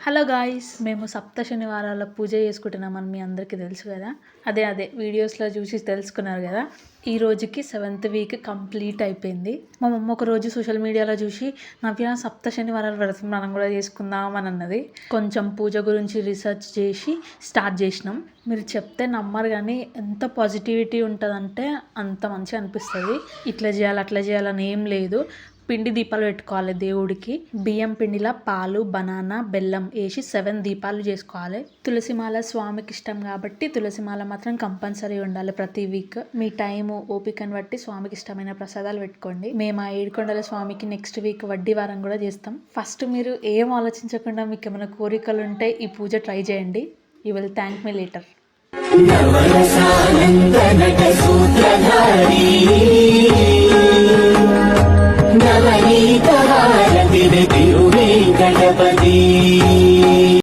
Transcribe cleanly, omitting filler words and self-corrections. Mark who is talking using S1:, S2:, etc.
S1: Hello guys, మేము సప్త శనివారాల పూజ చేసుకుంటున్నామని మీ అందరికీ తెలుసు కదా. అదే వీడియోస్లో చూసి తెలుసుకున్నారు కదా. ఈ రోజుకి 7th వీక్ కంప్లీట్ అయిపోయింది. మా మమ్మ ఒక రోజు సోషల్ మీడియాలో చూసి నవ్య సప్త శనివారాల వ్రతం మనం కూడా చేసుకుందాం అని అన్నది. కొంచెం పూజ గురించి రీసెర్చ్ చేసి స్టార్ట్ చేసినాం. మీరు చెప్తే నమ్మరు కానీ ఎంత పాజిటివిటీ ఉంటుందంటే అంత మంచిగా అనిపిస్తుంది. ఇట్లా చేయాలి అట్లా చేయాలని ఏం లేదు. పిండి దీపాలు పెట్టుకోవాలి దేవుడికి. బియ్యం పిండిలా పాలు, బనానా, బెల్లం వేసి 7 దీపాలు చేసుకోవాలి. తులసిమాల స్వామికి ఇష్టం కాబట్టి తులసిమాల మాత్రం కంపల్సరీ ఉండాలి ప్రతి వీక్. మీ టైము ఓపికను బట్టి స్వామికి ఇష్టమైన ప్రసాదాలు పెట్టుకోండి. మేము ఆ ఏడుకొండల స్వామికి నెక్స్ట్ వీక్ వడ్డీ వారం కూడా చేస్తాం. ఫస్ట్ మీరు ఏం ఆలోచించకుండా మీకు ఏమైనా కోరికలు ఉంటే ఈ పూజ ట్రై చేయండి. You will thank me later.
S2: నవనీత హారతి గణపతి